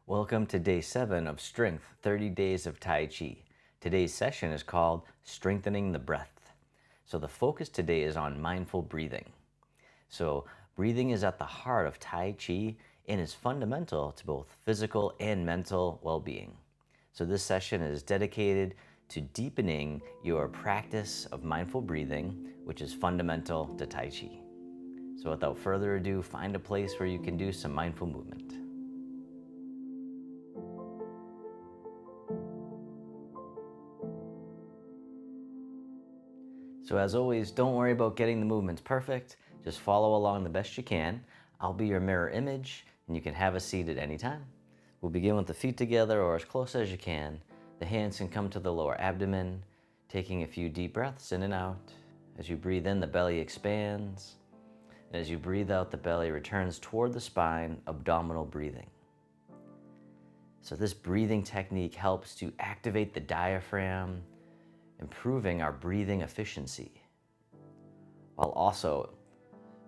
Welcome to day 7 of Strength 30 Days of Tai Chi. Today's session is called Strengthening the Breath. So the focus today is on mindful breathing. So breathing is at the heart of Tai Chi and is fundamental to both physical and mental well-being. So this session is dedicated to deepening your practice of mindful breathing, which is fundamental to Tai Chi. So without further ado, find a place where you can do some mindful movement. So as always, don't worry about getting the movements perfect. Just follow along the best you can. I'll be your mirror image, and you can have a seat at any time. We'll begin with the feet together or as close as you can. The hands can come to the lower abdomen, taking a few deep breaths in and out. As you breathe in, the belly expands. And as you breathe out, the belly returns toward the spine, abdominal breathing. So this breathing technique helps to activate the diaphragm, improving our breathing efficiency, while also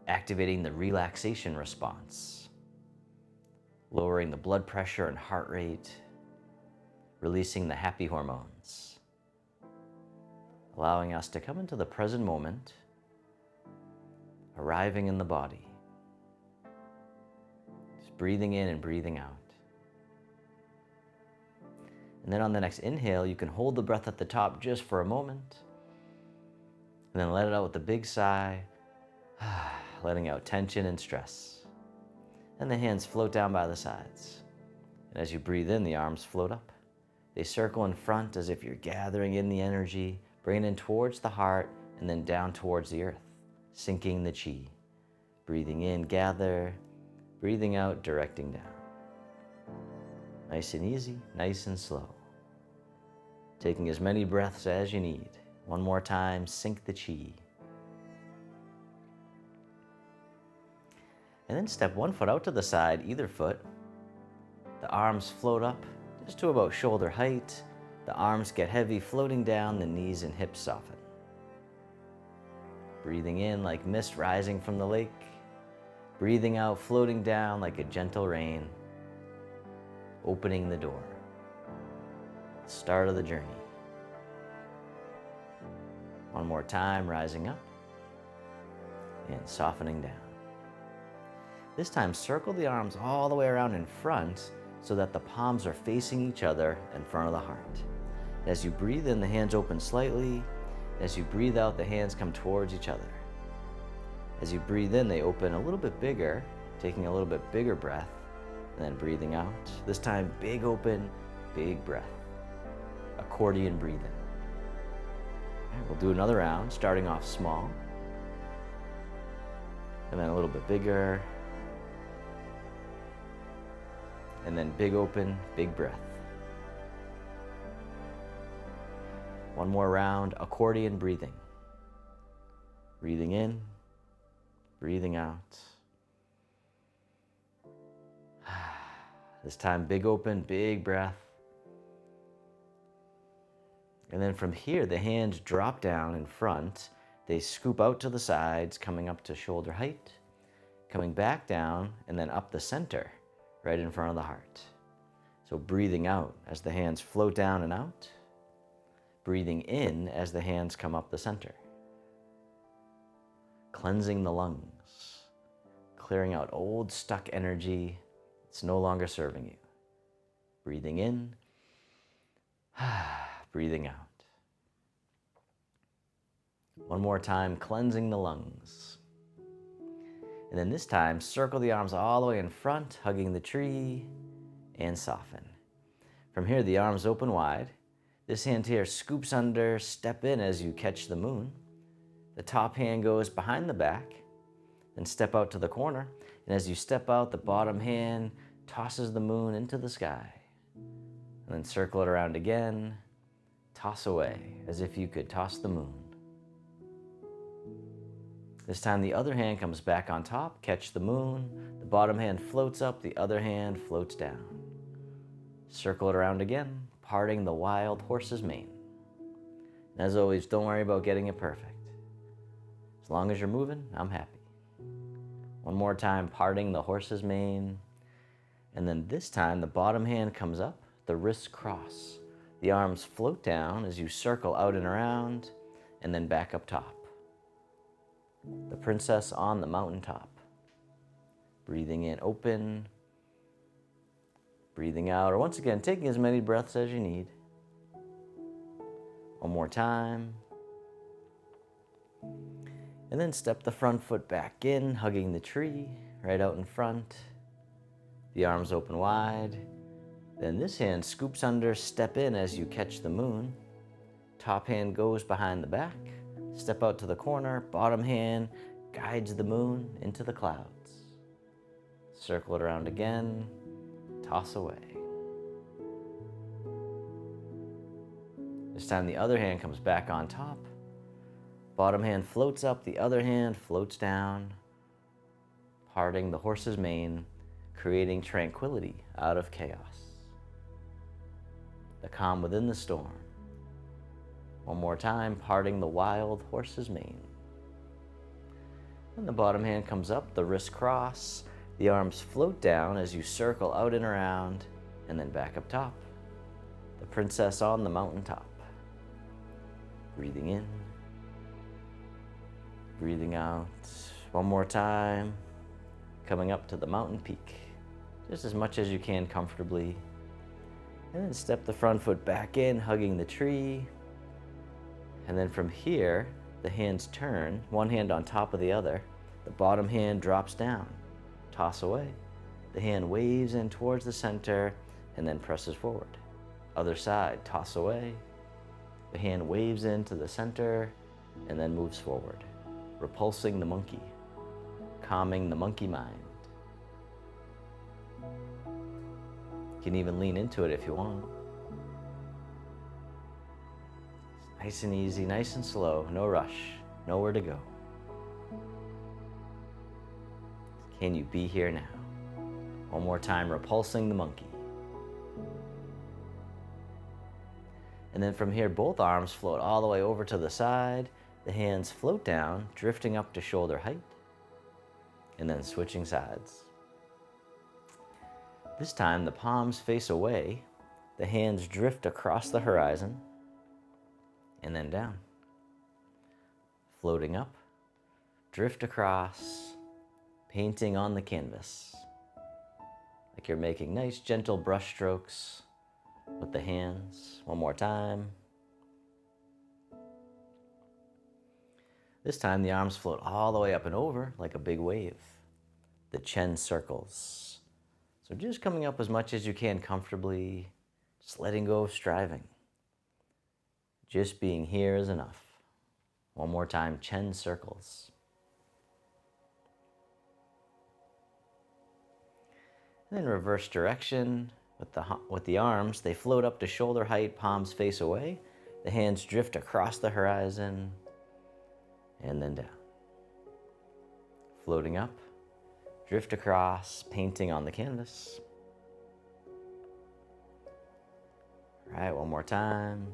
activating the relaxation response, lowering the blood pressure and heart rate, releasing the happy hormones, allowing us to come into the present moment, arriving in the body, just breathing in and breathing out. And then on the next inhale, you can hold the breath at the top just for a moment, and then let it out with a big sigh, letting out tension and stress. And the hands float down by the sides. And as you breathe in, the arms float up. They circle in front as if you're gathering in the energy, bringing it towards the heart and then down towards the earth, sinking the chi. Breathing in, gather, breathing out, directing down. Nice and easy, nice and slow. Taking as many breaths as you need. One more time, sink the chi. And then step one foot out to the side, either foot. The arms float up just to about shoulder height. The arms get heavy, floating down, the knees and hips soften. Breathing in like mist rising from the lake. Breathing out, floating down like a gentle rain. Opening the door. Start of the journey. One more time, rising up and softening down. This time, circle the arms all the way around in front so that the palms are facing each other in front of the heart. As you breathe in, the hands open slightly. As you breathe out, the hands come towards each other. As you breathe in, they open a little bit bigger, taking a little bit bigger breath, and then breathing out. This time, big open, big breath. Accordion breathing. All right, we'll do another round, starting off small, and then a little bit bigger, and then big open, big breath. One more round, accordion breathing. Breathing in, breathing out. This time, big open, big breath. And then from here, the hands drop down in front. They scoop out to the sides, coming up to shoulder height, coming back down, and then up the center, right in front of the heart. So breathing out as the hands float down and out. Breathing in as the hands come up the center. Cleansing the lungs, clearing out old stuck energy. It's no longer serving you. Breathing in, breathing out. One more time, cleansing the lungs. And then this time, circle the arms all the way in front, hugging the tree, and soften. From here, the arms open wide. This hand here scoops under, step in as you catch the moon. The top hand goes behind the back, then step out to the corner. And as you step out, the bottom hand tosses the moon into the sky. And then circle it around again, toss away, as if you could toss the moon. This time the other hand comes back on top, catch the moon. The bottom hand floats up, the other hand floats down. Circle it around again, parting the wild horse's mane. And as always, don't worry about getting it perfect. As long as you're moving, I'm happy. One more time, parting the horse's mane. And then this time, the bottom hand comes up, the wrists cross. The arms float down as you circle out and around, and then back up top. The princess on the mountaintop. Breathing in, open. Breathing out, or once again, taking as many breaths as you need. One more time. And then step the front foot back in, hugging the tree, right out in front. The arms open wide. Then this hand scoops under, step in as you catch the moon. Top hand goes behind the back. Step out to the corner. Bottom hand guides the moon into the clouds. Circle it around again. Toss away. This time the other hand comes back on top. Bottom hand floats up, the other hand floats down, parting the horse's mane, creating tranquility out of chaos. The calm within the storm. One more time, parting the wild horse's mane. And the bottom hand comes up, the wrists cross, the arms float down as you circle out and around, and then back up top. The princess on the mountaintop. Breathing in. Breathing out. One more time. Coming up to the mountain peak. Just as much as you can comfortably. And then step the front foot back in, hugging the tree. And then from here, the hands turn, one hand on top of the other. The bottom hand drops down. Toss away. The hand waves in towards the center and then presses forward. Other side, toss away. The hand waves into the center and then moves forward. Repulsing the monkey, calming the monkey mind. You can even lean into it if you want. Nice and easy, nice and slow, no rush, nowhere to go. Can you be here now? One more time, repulsing the monkey. And then from here, both arms float all the way over to the side. The hands float down, drifting up to shoulder height, and then switching sides. This time, the palms face away, the hands drift across the horizon, and then down. Floating up, drift across, painting on the canvas. Like you're making nice, gentle brush strokes with the hands. One more time. This time the arms float all the way up and over like a big wave. The Chen circles. So just coming up as much as you can comfortably, just letting go of striving. Just being here is enough. One more time, Chen circles. And then reverse direction with the arms. They float up to shoulder height, palms face away. The hands drift across the horizon and then down. Floating up, drift across, painting on the canvas. All right, one more time.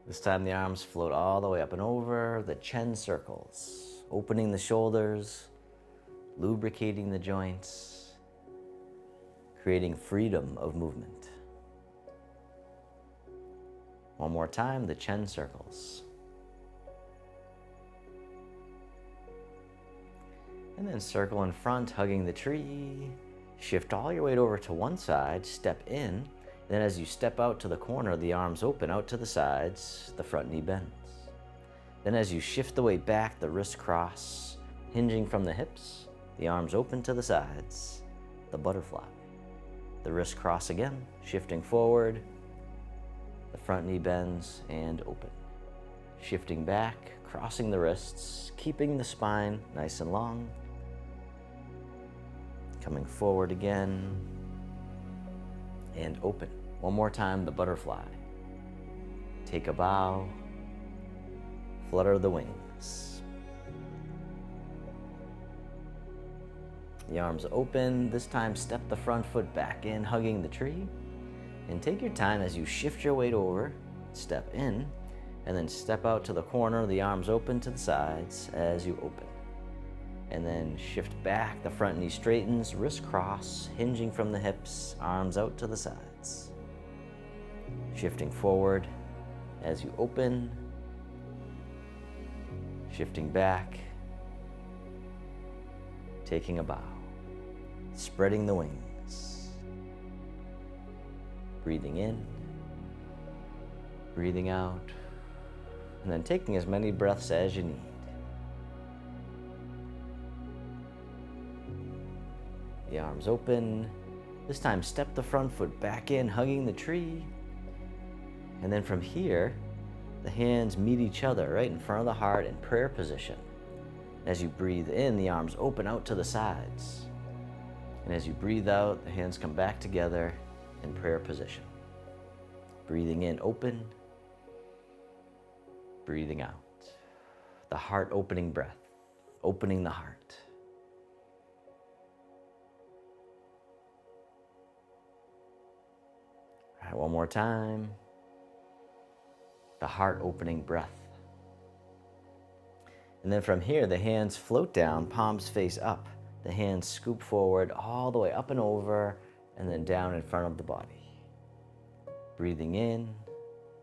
This time the arms float all the way up and over, the Chen circles, opening the shoulders, lubricating the joints, creating freedom of movement. One more time, the Chen circles. And then circle in front, hugging the tree. Shift all your weight over to one side, step in. Then as you step out to the corner, the arms open out to the sides, the front knee bends. Then as you shift the weight back, the wrists cross, hinging from the hips, the arms open to the sides, the butterfly. The wrists cross again, shifting forward, the front knee bends and open. Shifting back, crossing the wrists, keeping the spine nice and long. Coming forward again and open. One more time, the butterfly. Take a bow, flutter the wings. The arms open. This time, step the front foot back in, hugging the tree. And take your time as you shift your weight over, step in, and then step out to the corner, the arms open to the sides as you open. and then shift back. The front knee straightens, wrist cross, hinging from the hips, arms out to the sides. Shifting forward as you open, shifting back, taking a bow, spreading the wings, breathing in, breathing out, and then taking as many breaths as you need. The arms open. This time, step the front foot back in, hugging the tree. And then from here, the hands meet each other right in front of the heart in prayer position. As you breathe in, the arms open out to the sides. And as you breathe out, the hands come back together in prayer position. Breathing in, open. Breathing out. The heart opening breath, opening the heart. All right, one more time. The heart opening breath. And then from here, the hands float down, palms face up. The hands scoop forward all the way up and over, and then down in front of the body. Breathing in,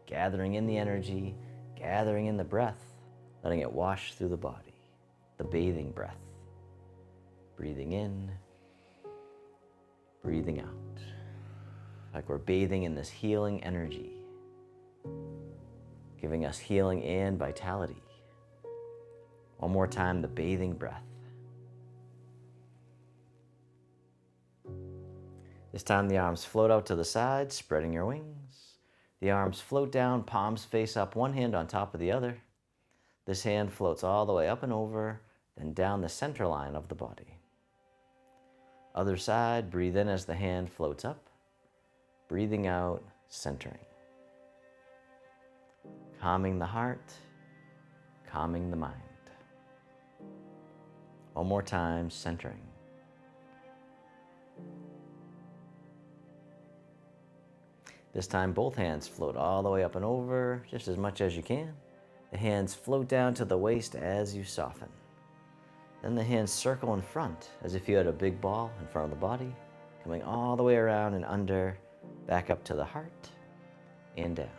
gathering in the energy, gathering in the breath, letting it wash through the body. The bathing breath. Breathing in, breathing out. Like we're bathing in this healing energy, giving us healing and vitality. One more time, the bathing breath. This time the arms float out to the sides, spreading your wings. The arms float down, palms face up, one hand on top of the other. This hand floats all the way up and over, then down the center line of the body. Other side, breathe in as the hand floats up. Breathing out, centering. Calming the heart, calming the mind. One more time, centering. This time, both hands float all the way up and over, just as much as you can. The hands float down to the waist as you soften. Then the hands circle in front, as if you had a big ball in front of the body, coming all the way around and under, back up to the heart, and down.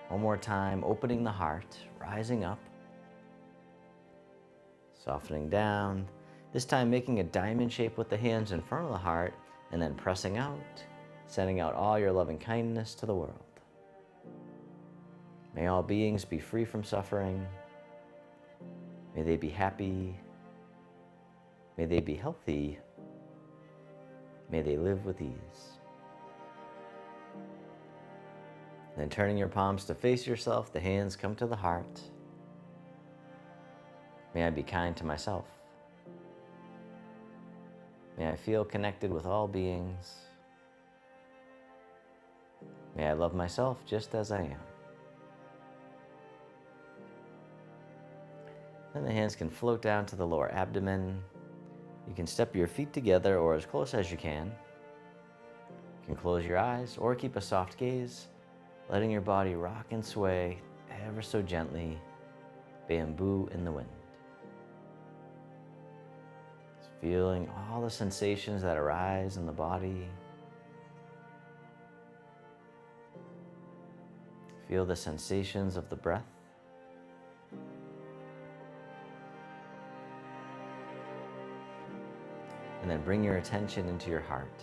One more time, opening the heart, rising up, softening down. This time making a diamond shape with the hands in front of the heart, and then pressing out, sending out all your loving kindness to the world. May all beings be free from suffering. May they be happy. May they be healthy. May they live with ease. Then turning your palms to face yourself, the hands come to the heart. May I be kind to myself. May I feel connected with all beings. May I love myself just as I am. Then the hands can float down to the lower abdomen. You can step your feet together or as close as you can. You can close your eyes or keep a soft gaze, letting your body rock and sway ever so gently, bamboo in the wind. Just feeling all the sensations that arise in the body. Feel the sensations of the breath. And then bring your attention into your heart,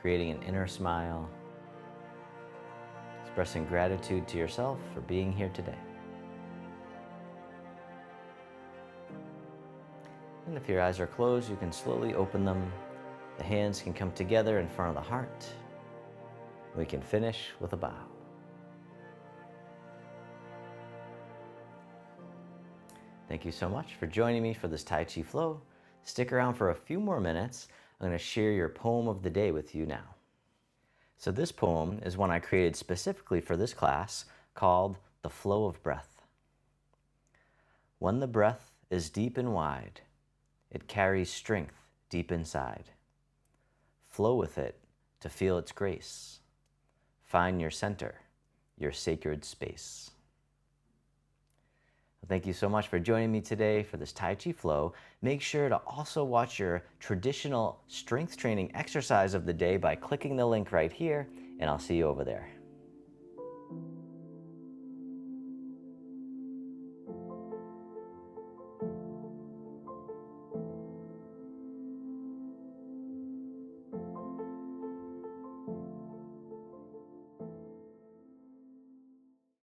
creating an inner smile, expressing gratitude to yourself for being here today. And if your eyes are closed, you can slowly open them. The hands can come together in front of the heart. We can finish with a bow. Thank you so much for joining me for this Tai Chi flow. Stick around for a few more minutes. I'm going to share your poem of the day with you now. So this poem is one I created specifically for this class called The Flow of Breath. When the breath is deep and wide, it carries strength deep inside. Flow with it to feel its grace. Find your center, your sacred space. Thank you so much for joining me today for this Tai Chi flow. Make sure to also watch your traditional strength training exercise of the day by clicking the link right here, and I'll see you over there.